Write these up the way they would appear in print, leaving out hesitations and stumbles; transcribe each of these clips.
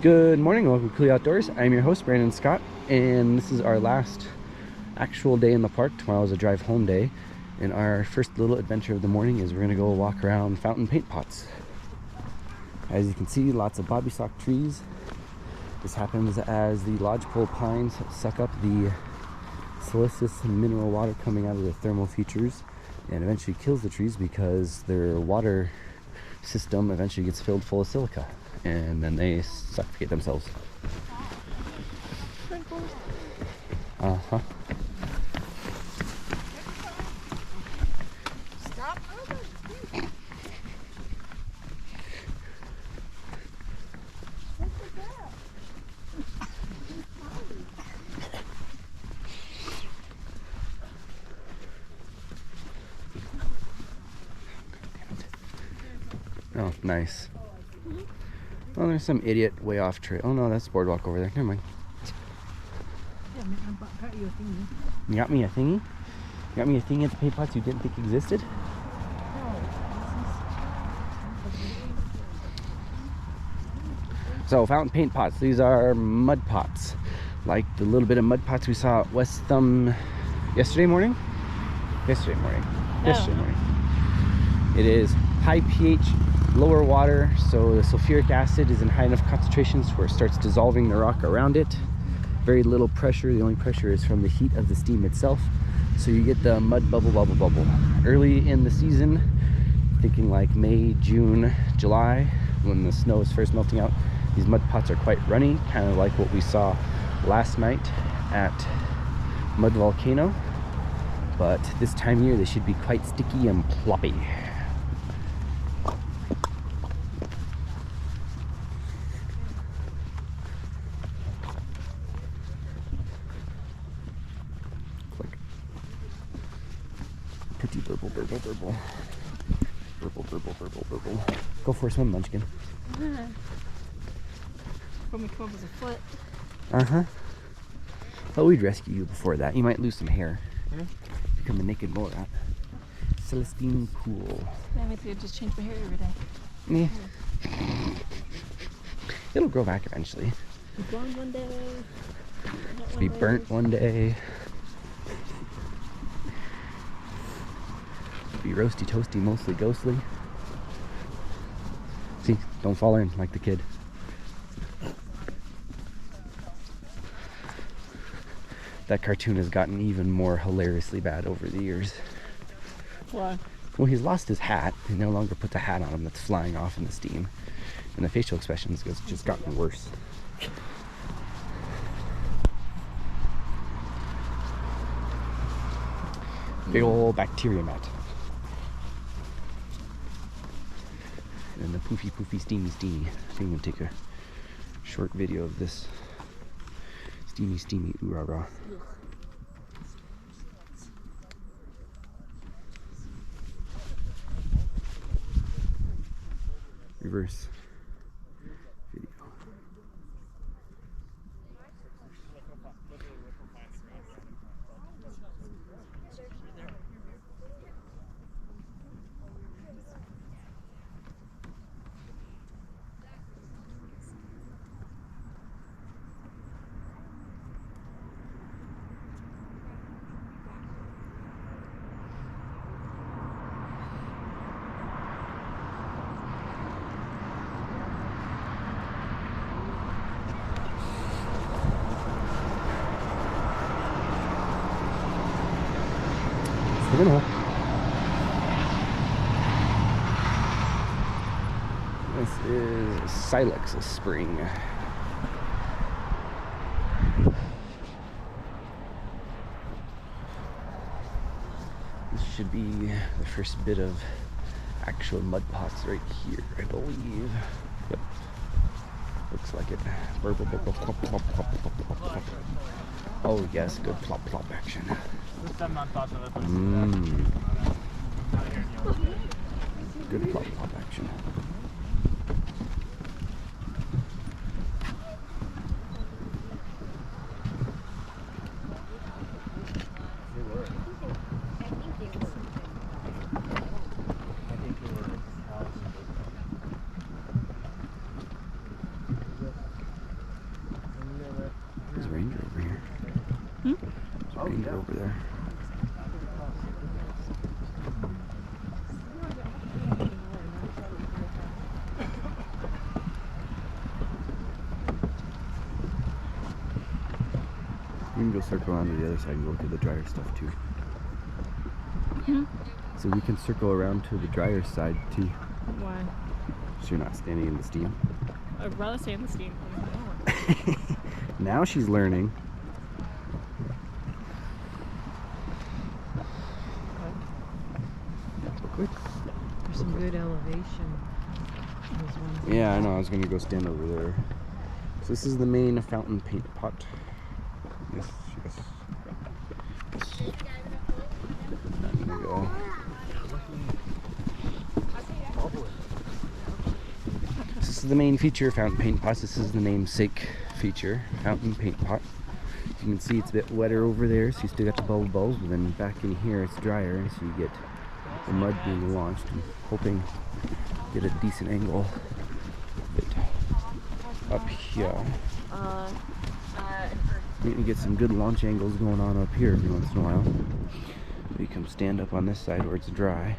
Good morning, welcome to Cooley Outdoors. I'm your host, Brandon Scott, and this is our last actual day in the park. Tomorrow is a drive home day, and our first little adventure of the morning is we're gonna go walk around fountain paint pots. As you can see, lots of bobby sock trees. This happens as the lodgepole pines suck up the siliceous mineral water coming out of the thermal features and eventually kills the trees because their water system eventually gets filled full of silica, and then they suffocate themselves. Uh-huh. Stop. Oh, nice. Oh, there's some idiot way off trail. Oh no, that's the boardwalk over there. Never mind. Yeah, man, I got you a thingy. You got me a thingy? You got me a thingy at the paint pots you didn't think existed? So, fountain paint pots. These are mud pots. Like the little bit of mud pots we saw at West yesterday morning? Yesterday morning. It is high pH, lower water, so the sulfuric acid is in high enough concentrations where it starts dissolving the rock around it. Very little pressure. The only pressure is from the heat of the steam itself. So you get the mud bubble. Early in the season, thinking like May, June, July, when the snow is first melting out, these mud pots are quite runny, kind of like what we saw last night at Mud Volcano. But this time of year, they should be quite sticky and ploppy. Click. Pretty burble. Burble. Go for a swim, Munchkin. When we come up as a foot. Uh-huh. Oh, we'd rescue you before that. You might lose some hair. Become a naked Borat. Celestine Pool. Yeah, maybe I'll just change my hair every day. Yeah. It'll grow back eventually. Be blonde one day. Be burnt one day. Be roasty toasty, mostly ghostly. See, don't fall in like the kid. That cartoon has gotten even more hilariously bad over the years. Why? Well, he's lost his hat. He no longer puts a hat on him that's flying off in the steam. And the facial expressions has just gotten worse. Big ol' bacteria mat. And the poofy, steamy. I think I'm gonna take a short video of this. Steamy, ooh rah rah. Reverse video. This is Silex Spring. This should be the first bit of actual mud pots right here, I believe. Yep. Looks like it. Oh yes, good plop action. Good plop action. go circle around to the other side and go to the drier stuff too. Hmm? So we can circle around to the drier side too. Why? So you're not standing in the steam. I'd rather stay in the steam. Now she's learning. Quick. There's some good elevation. Yeah, I know. I was gonna go stand over there. So this is the main fountain paint pot. Yes, yes. I'm gonna go. This is the main feature, fountain paint pots. This is the namesake feature, fountain paint pot. You can see it's a bit wetter over there, so you still got the bubbles, but then back in here it's drier, so you get the mud being launched. I'm hoping to get a decent angle up here. You can get some good launch angles going on up here every once in a while. So you come stand up on this side where it's dry.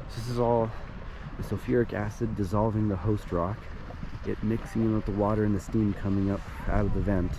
So this is all the sulfuric acid dissolving the host rock, it mixing in with the water and the steam coming up out of the vent.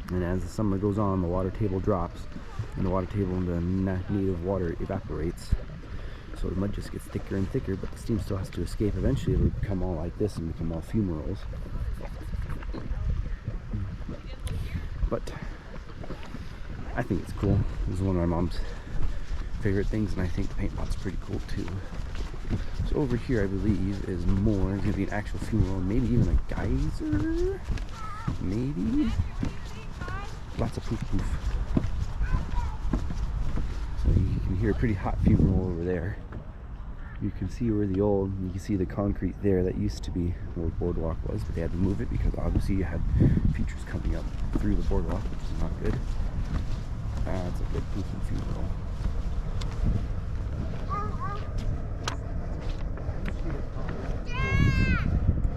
And as the summer goes on, the water table drops, and the water table and the native water evaporates. So the mud just gets thicker and thicker, but the steam still has to escape. Eventually it'll become all like this and become all fumaroles. But I think it's cool. This is one of my mom's favorite things, and I think the paint pot's pretty cool too. So over here, I believe, is more. It's gonna be an actual fumarole, maybe even a geyser. Maybe. Lots of poof poof. So you can hear a pretty hot fumarole over there. You can see where you can see the concrete there that used to be where the boardwalk was, but they had to move it because obviously you had features coming up through the boardwalk, which is not good. It's a good poof fumarole.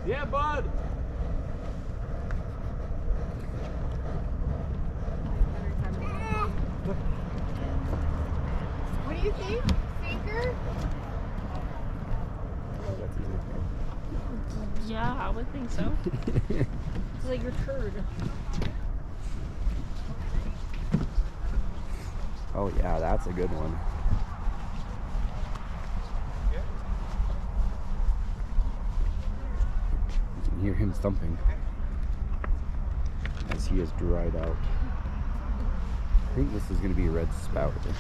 Yeah, bud. What do you think? Sinker? Yeah, I would think so. It's like your turd. Oh yeah, that's a good one. You can hear him thumping as he is dried out. I think this is going to be a red spouter.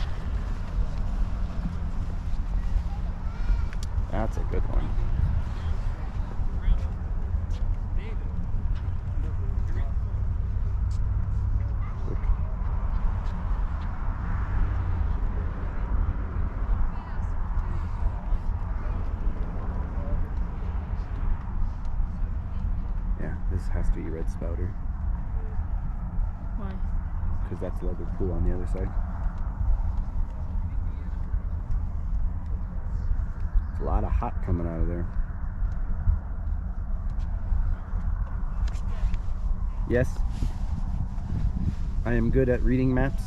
That's a good one. Yeah, this has to be red spouter. Why? Because that's leather pool on the other side. There's a lot of hot coming out of there. Yes? I am good at reading maps.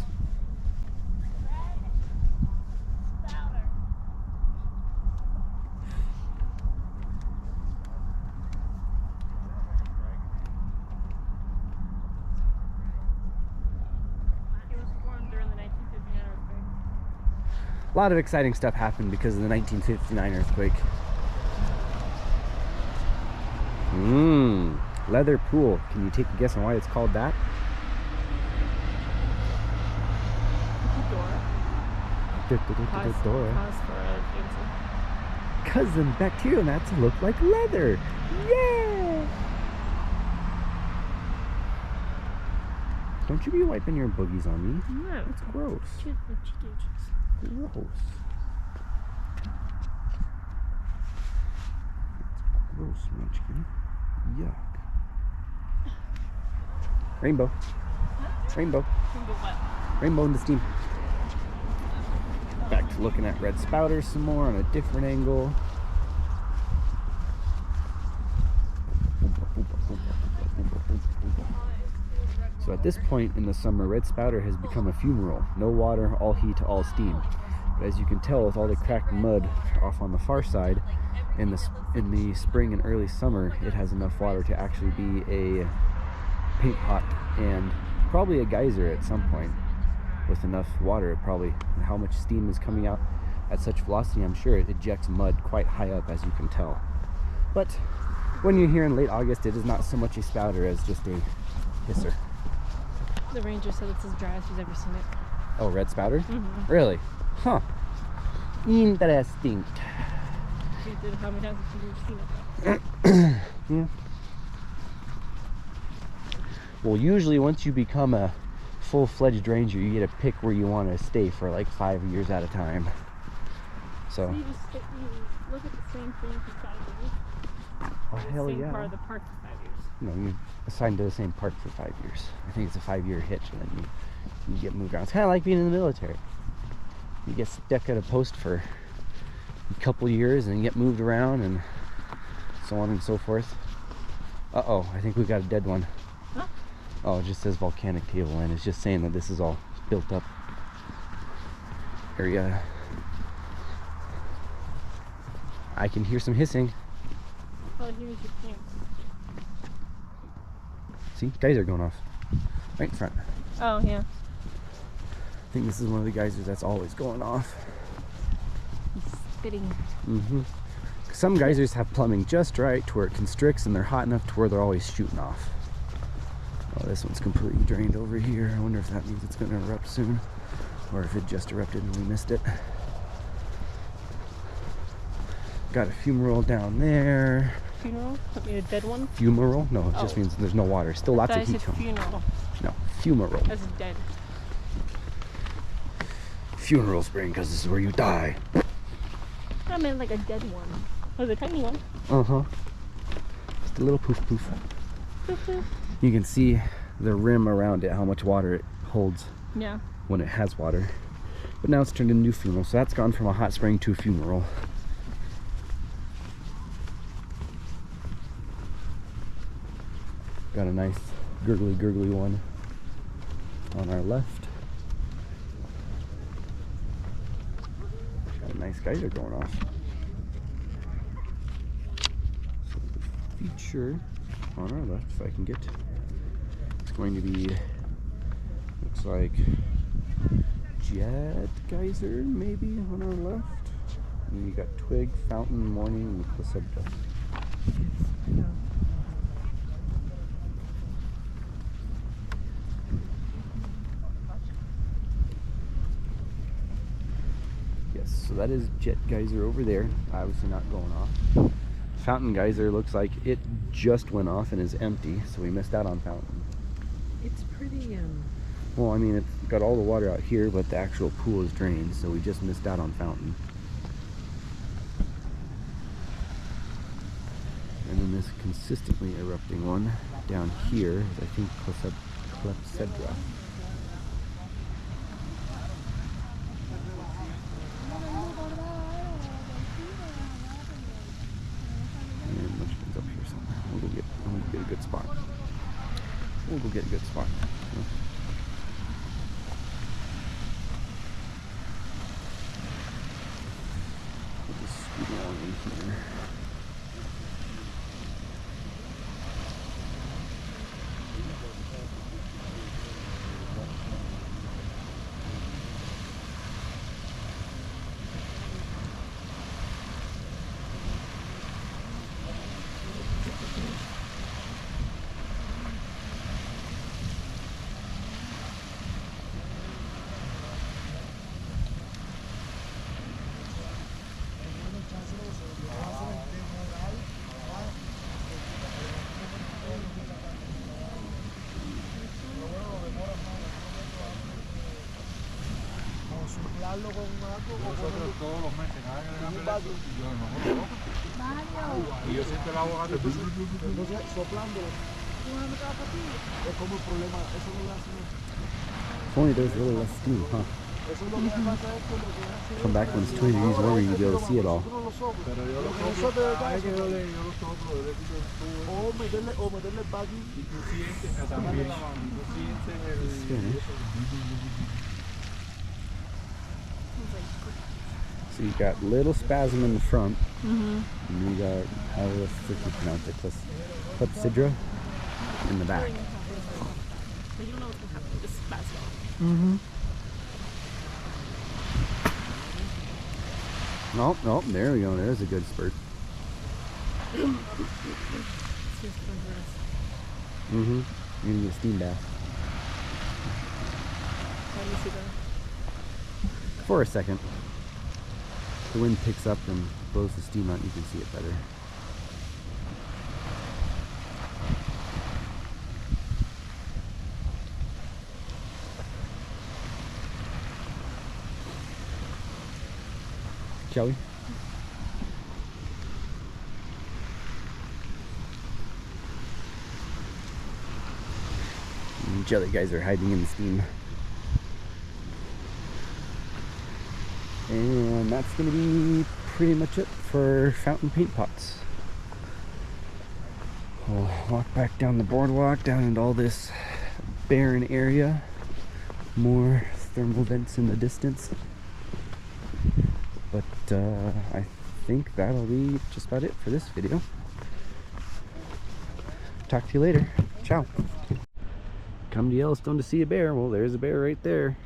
A lot of exciting stuff happened because of the 1959 earthquake. Leather pool. Can you take a guess on why it's called that? Because the bacterial mats look like leather. Yeah! Don't you be wiping your boogies on me. No. That's gross. Gross. It's gross, Munchkin. Yuck. Rainbow. Rainbow. Rainbow what? Rainbow in the steam. Back to looking at red spouters some more on a different angle. So at this point in the summer, red spouter has become a fumarole. No water, all heat, all steam. But as you can tell, with all the cracked mud off on the far side, in the spring and early summer, it has enough water to actually be a paint pot and probably a geyser at some point with enough water. Probably how much steam is coming out at such velocity, I'm sure it ejects mud quite high up, as you can tell. But when you're here in late August, it is not so much a spouter as just a hisser. The ranger said it's as dry as she's ever seen it. Oh, red spouter? Really? Huh. Interesting. She did how many times have you seen it? Yeah. Well, usually once you become a full-fledged ranger, you get to pick where you want to stay for like 5 years at a time. So you just you look at the same thing for 5 years. oh, hell Same yeah. part of the park for 5 years. No, you're assigned to the same park for 5 years. I think it's a 5-year hitch, and then you get moved around. It's kind of like being in the military. You get stuck at a post for a couple years and get moved around and so on and so forth. Uh-oh, I think we got a dead one. Huh? Oh, it just says volcanic tableland. It's just saying that this is all built up area. I can hear some hissing. Oh, here's your plant. See, geyser going off right in front. Oh, yeah. I think this is one of the geysers that's always going off. He's spitting. Some geysers have plumbing just right to where it constricts and they're hot enough to where they're always shooting off. Oh, this one's completely drained over here. I wonder if that means it's going to erupt soon, or if it just erupted and we missed it. Got a fumarole down there. Funeral? That mean a dead one? Fumarole? No, it just means there's no water. Still lots of heat to them. Funeral. No, fumarole. That's dead. Funeral spring, because this is where you die. I meant like a dead one. Oh, the tiny one. Uh-huh. Just a little poof poof. Poof, poof. You can see the rim around it, how much water it holds Yeah. when it has water. But now it's turned into a fumarole, so that's gone from a hot spring to a fumarole. Got a nice gurgly one on our left. Got a nice geyser going off. So the feature on our left, if I can get, it's going to be, looks like Jet Geyser maybe on our left. And you got Twig, Fountain, Morning, and Placenta. Yes, so that is Jet Geyser over there, obviously not going off. Fountain Geyser looks like it just went off and is empty, so we missed out on Fountain. It's pretty, Well, I mean, it's got all the water out here, but the actual pool is drained, so we just missed out on Fountain. And then this consistently erupting one down here is, I think, Clepsydra. And which one's up here somewhere? I'm gonna get a good spot. We'll go get a good spot. We'll just scoot along in here. Nosotros todos los meses, cada vez que le dan pedazo, yo no y yo siento el agua soplando. Es como el problema, eso no lo hace. If only there's really less steam, huh? Eso es lo que pasa es que lo que hace. Come back when it's 20 degrees warmer, you'll be able to see it all. pero yo lo soplo, cada vez que yo lo soplo, yo le quito el tubo. O meterle el baggy. Y tú sientes también, tú sientes el... So you got little spasm in the front, and you got, how the frick you pronounce it, Clepsydra in the back. Like, you don't know what's gonna happen. Just fast go. Mm-hmm. Oh, oh, there we go. There's a good spurt. It's just fun for us. Mm-hmm. You're gonna get a steam bath. How do you see that? For a second. The wind picks up and blows the steam out, you can see it better. Shall we? Jelly guys are hiding in the steam. And that's going to be pretty much it for fountain paint pots. We'll walk back down the boardwalk, down into all this barren area. More thermal vents in the distance. But I think that'll be just about it for this video. Talk to you later. Ciao. Come to Yellowstone to see a bear. Well, there's a bear right there.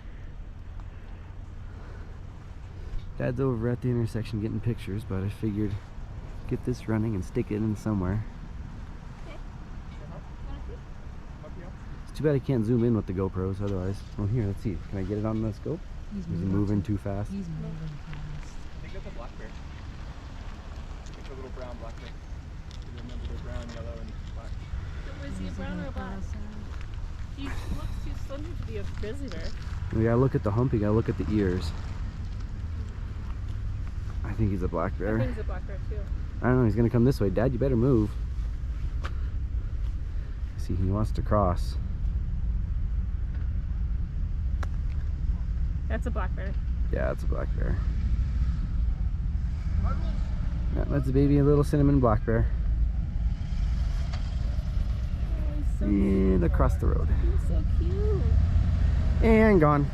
Dad's over at the intersection getting pictures, but I figured get this running and stick it in somewhere. It's too bad I can't zoom in with the GoPros otherwise. Oh, here, let's see. Can I get it on the scope? Is he moving too fast? He's moving fast. I think that's a black bear. It's a little brown black bear. You remember they're brown, yellow, and black. Was he a brown or a black? He looks too slender to be a grizzly bear. We gotta look at the hump, you gotta look at the ears. I think he's a black bear. I think he's a black bear too. I don't know, he's gonna come this way. Dad, you better move. See, he wants to cross. That's a black bear. Yeah, it's a black bear. Yeah, that's a baby, a little cinnamon black bear. Oh, he's so And across the road. He's so cute. And gone.